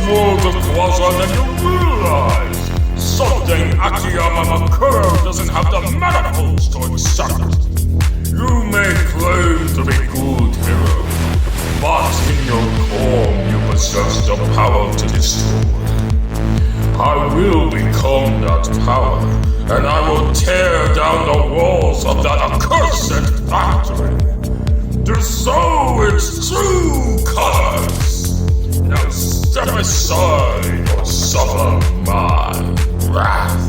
more the quasar than you realize. Something Akiyama Makura doesn't have the manacles to accept. You may claim to be good, hero, but in your core you possess the power to destroy. I will become that power, and I will tear down the walls of that accursed factory to show its true colors. Now step aside or suffer my wrath.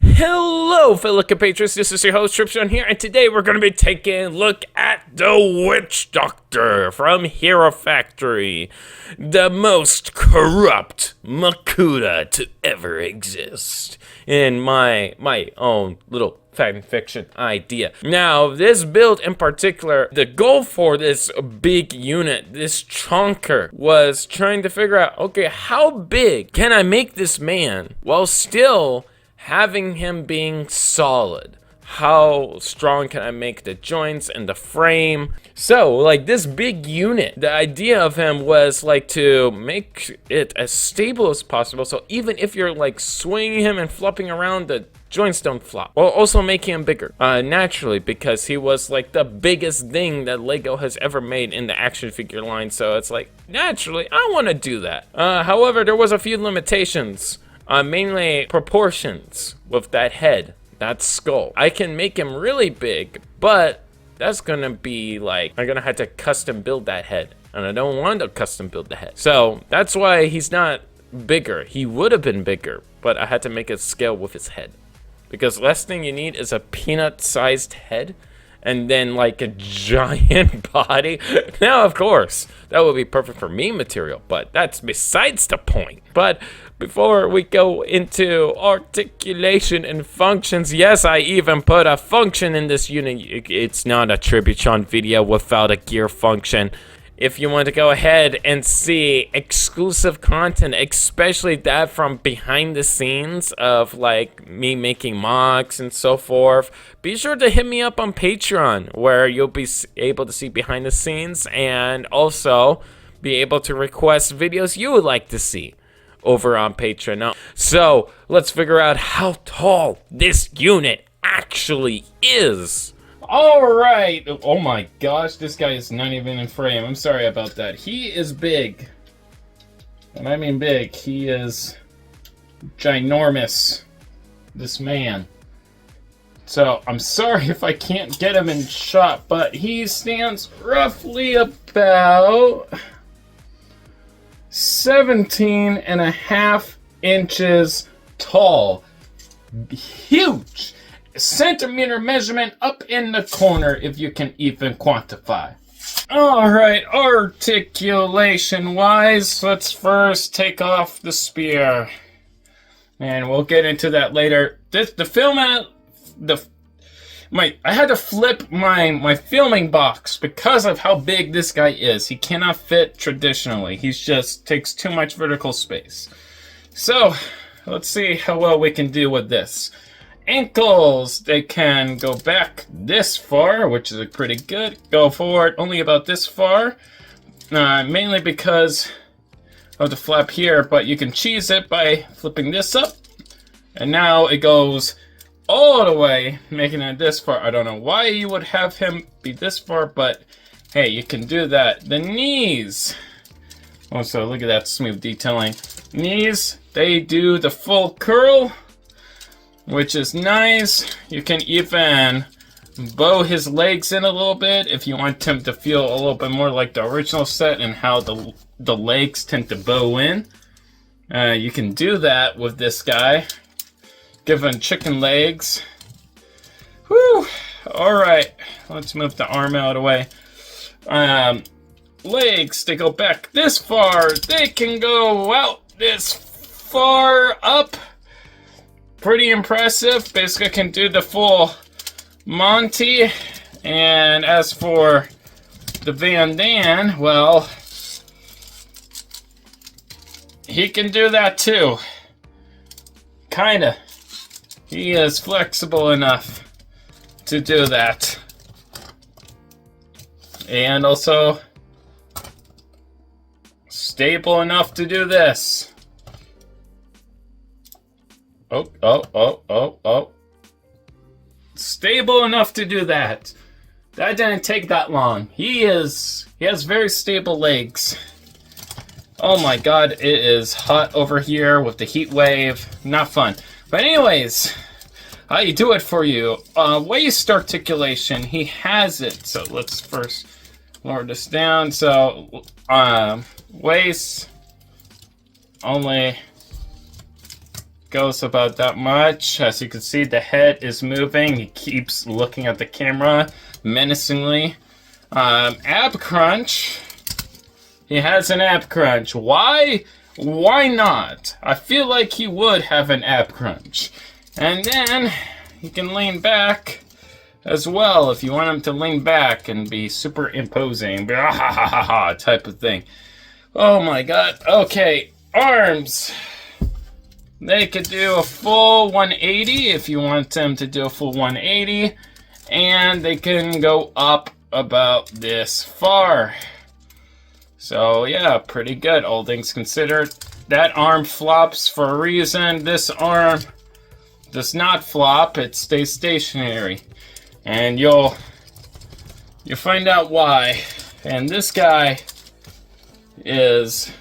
Hello, fellow compatriots, this is your host, Tripshon here, and today we're going to be taking a look at the Witch Doctor from Hero Factory, the most corrupt Makuta to ever exist, in my own little fan fiction idea. Now, this build in particular, the goal for this big unit, this chunker, was trying to figure out, okay, how big can I make this man while still having him being solid? How strong can I make the joints and the frame? So, like, this big unit, the idea of him was, like, to make it as stable as possible, so even if you're, like, swinging him and flopping around, the joints don't flop. While also making him bigger, naturally, because he was, like, the biggest thing that Lego has ever made in the action figure line, so it's like, naturally, I want to do that. However, there was a few limitations. Mainly proportions with that head, that skull. I can make him really big, but that's gonna be like, I'm gonna have to custom build that head, and I don't want to custom build the head. So that's why he's not bigger. He would have been bigger, but I had to make it scale with his head. Because last thing you need is a peanut-sized head, and then like a giant body. Now, of course, that would be perfect for meme material, but that's besides the point. But before we go into articulation and functions, yes, I even put a function in this unit. It's not a Tributron video without a gear function. If you want to go ahead and see exclusive content, especially that from behind the scenes of like me making MOCs and so forth, be sure to hit me up on Patreon, where you'll be able to see behind the scenes and also be able to request videos you would like to see over on Patreon. Now, so let's figure out how tall this unit actually is. Alright, oh my gosh, this guy is not even in frame. I'm sorry about that. He is big. When I mean big, he is ginormous. This man. So, I'm sorry if I can't get him in shot, but he stands roughly about 17.5 inches tall. Huge! Centimeter measurement up in the corner, if you can even quantify. Alright, articulation wise, let's first take off the spear. And we'll get into that later. I had to flip my filming box because of how big this guy is. He cannot fit traditionally. He just takes too much vertical space. So, let's see how well we can do with this. Ankles, they can go back this far, which is pretty good. Go forward only about this far, mainly because of the flap here, but you can cheese it by flipping this up, and now it goes all the way, making it this far. I don't know why you would have him be this far, but hey, you can do that. The knees, also look at that smooth detailing. Knees, they do the full curl, which is nice. You can even bow his legs in a little bit if you want him to feel a little bit more like the original set and how the legs tend to bow in. You can do that with this guy. Give him chicken legs. Whew. Alright, let's move the arm out of the way. Legs, they go back this far. They can go out this far up. Pretty impressive. Basically can do the full Monty. And as for the Van Dan, well, he can do that too. Kinda. He is flexible enough to do that. And also stable enough to do this. Oh. Stable enough to do that. That didn't take that long. He has very stable legs. Oh my god, it is hot over here with the heat wave. Not fun. But anyways, I do it for you. Waist articulation, he has it. So let's first lower this down. So waist only goes about that much. As you can see, the head is moving. He keeps looking at the camera menacingly. Ab crunch. He has an ab crunch. Why? Why not? I feel like he would have an ab crunch. And then he can lean back as well if you want him to lean back and be super imposing. Type of thing. Oh my god. Okay, arms. They could do a full 180 if you want them to do a full 180. And they can go up about this far. So yeah, pretty good, all things considered. That arm flops for a reason. This arm does not flop, it stays stationary. And you'll find out why. And this guy is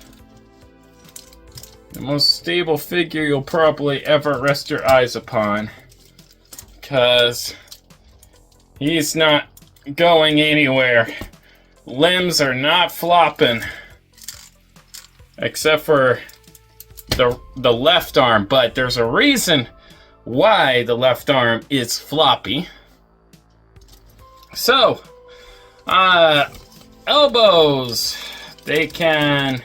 the most stable figure you'll probably ever rest your eyes upon. Because he's not going anywhere. Limbs are not flopping. Except for the left arm. But there's a reason why the left arm is floppy. So, elbows. They can...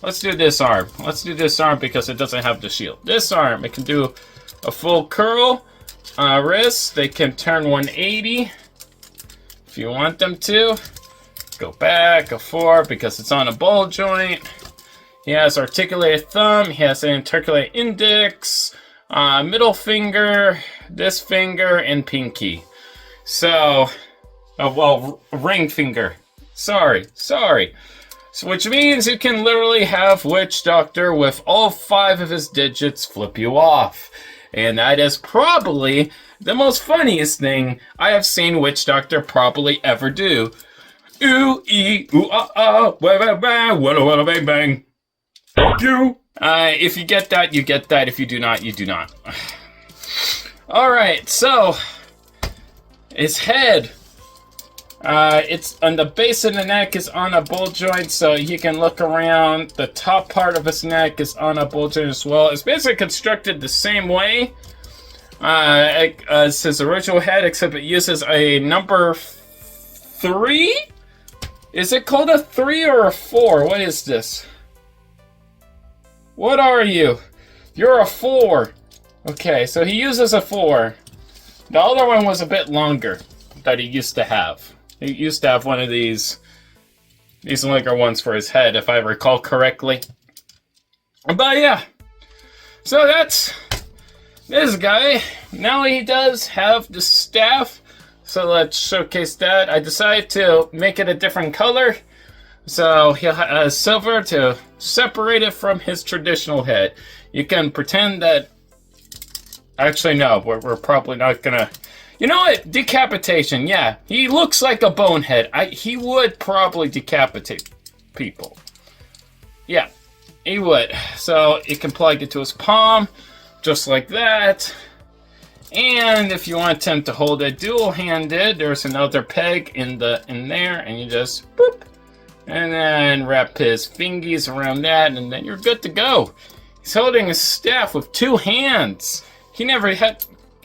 Let's do this arm. Let's do this arm because it doesn't have the shield. This arm, it can do a full curl. Wrist, they can turn 180 if you want them to. Go back, go forward because it's on a ball joint. He has articulated thumb. He has an articulated index, middle finger, this finger, and pinky. So, ring finger. Sorry. So, which means you can literally have Witch Doctor with all 5 of his digits flip you off. And that is probably the most funniest thing I have seen Witch Doctor probably ever do. Ooh, ee, ooh, ah, ah, wah, wah, wah, walla, walla, bang, bang. Thank you. If you get that, you get that. If you do not, you do not. Alright, so his head. It's on the base of the neck is on a ball joint, so you can look around. The top part of his neck is on a ball joint as well. It's basically constructed the same way as his original head, except it uses a number 3? Is it called a 3 or a 4? What is this? What are you? You're a 4. Okay, so he uses a 4. The other one was a bit longer that he used to have. He used to have one of these longer ones for his head, if I recall correctly. But yeah, so that's this guy. Now he does have the staff, so let's showcase that. I decided to make it a different color, so he'll have silver to separate it from his traditional head. You can pretend that... Actually, no, we're probably not gonna... You know what? Decapitation, yeah. He looks like a bonehead. He would probably decapitate people. Yeah, he would. So you can plug it to his palm, just like that. And if you want him to hold it dual-handed, there's another peg in there, and you just boop, and then wrap his fingies around that, and then you're good to go. He's holding a staff with 2 hands. He never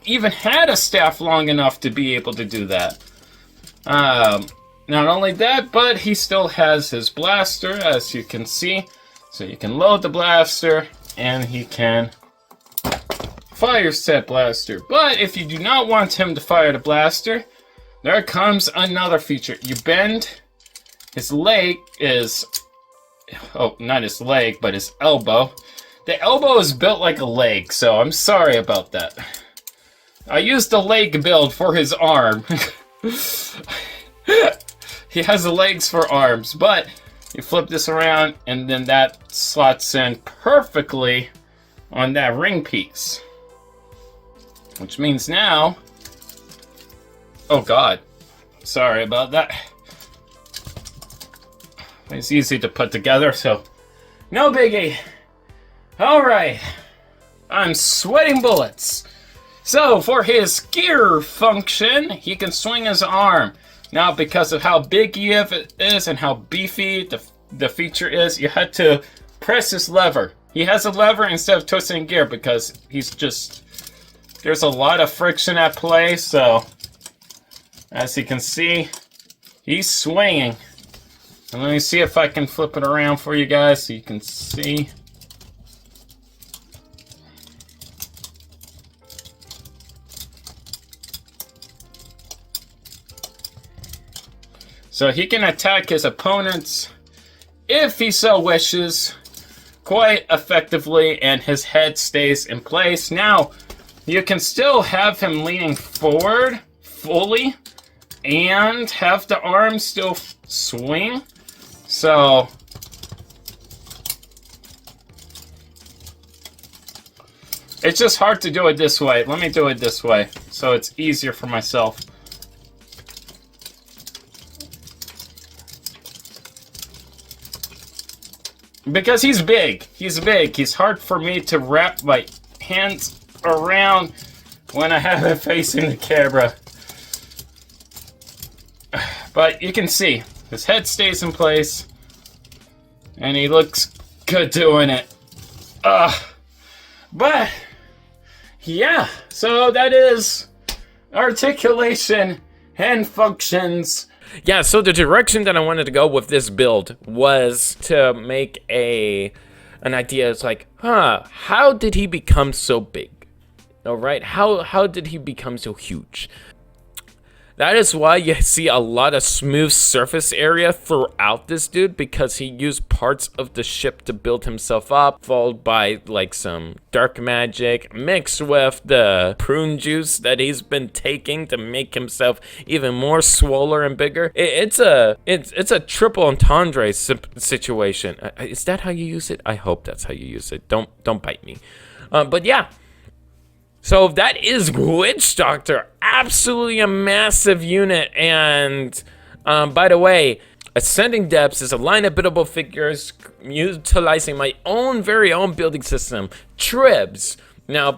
even had a staff long enough to be able to do that. Not only that, but he still has his blaster, as you can see. So you can load the blaster, and he can fire said blaster. But if you do not want him to fire the blaster, there comes another feature. You bend his leg is... Oh, not his leg, but his elbow. The elbow is built like a leg, so I'm sorry about that. I used the leg build for his arm. He has the legs for arms, but you flip this around and then that slots in perfectly on that ring piece. Which means now... Oh god. Sorry about that. It's easy to put together, so no biggie. Alright. I'm sweating bullets. So, for his gear function, he can swing his arm. Now, because of how big he is and how beefy the feature is, you had to press this lever. He has a lever instead of twisting gear because he's just... There's a lot of friction at play, so... As you can see, he's swinging. And let me see if I can flip it around for you guys so you can see. So he can attack his opponents, if he so wishes, quite effectively, and his head stays in place. Now, you can still have him leaning forward fully, and have the arm still swing. So, it's just hard to do it this way. Let me do it this way, so it's easier for myself. Because he's big. He's big. He's hard for me to wrap my hands around when I have it facing the camera. But you can see, his head stays in place, and he looks good doing it. But, yeah, so that is articulation and functions. Yeah, so the direction that I wanted to go with this build was to make an idea. It's like, how did he become so big? All right, how did he become so huge? That is why you see a lot of smooth surface area throughout this dude, because he used parts of the ship to build himself up, followed by like some dark magic mixed with the prune juice that he's been taking to make himself even more swoller and bigger. It's a triple entendre situation. Is that how you use it? I hope that's how you use it. Don't bite me. But yeah. So that is Witch Doctor, absolutely a massive unit, and by the way, Ascending Depths is a line of biddable figures utilizing my very own building system, Tribs. Now,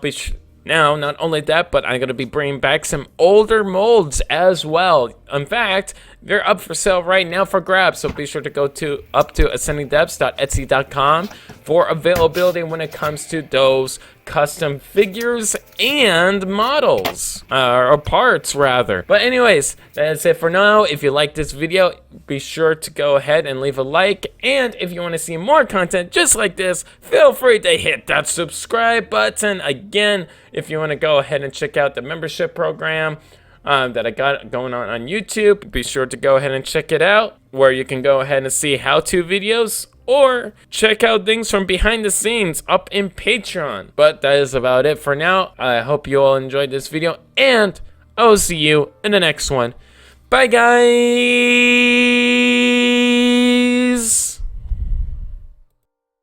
not only that, but I'm going to be bringing back some older molds as well. In fact, they're up for sale right now for grabs, so be sure to go to ascendingdepths.etsy.com for availability when it comes to those custom figures and models, or parts rather. But anyways, that's it for now. If you like this video, be sure to go ahead and leave a like, and if you want to see more content just like this, feel free to hit that subscribe button. Again, if you want to go ahead and check out the membership program that I got going on YouTube, be sure to go ahead and check it out, where you can go ahead and see how-to videos or check out things from behind the scenes up in Patreon. But that is about it for now. I hope you all enjoyed this video, and I will see you in the next one. Bye, guys!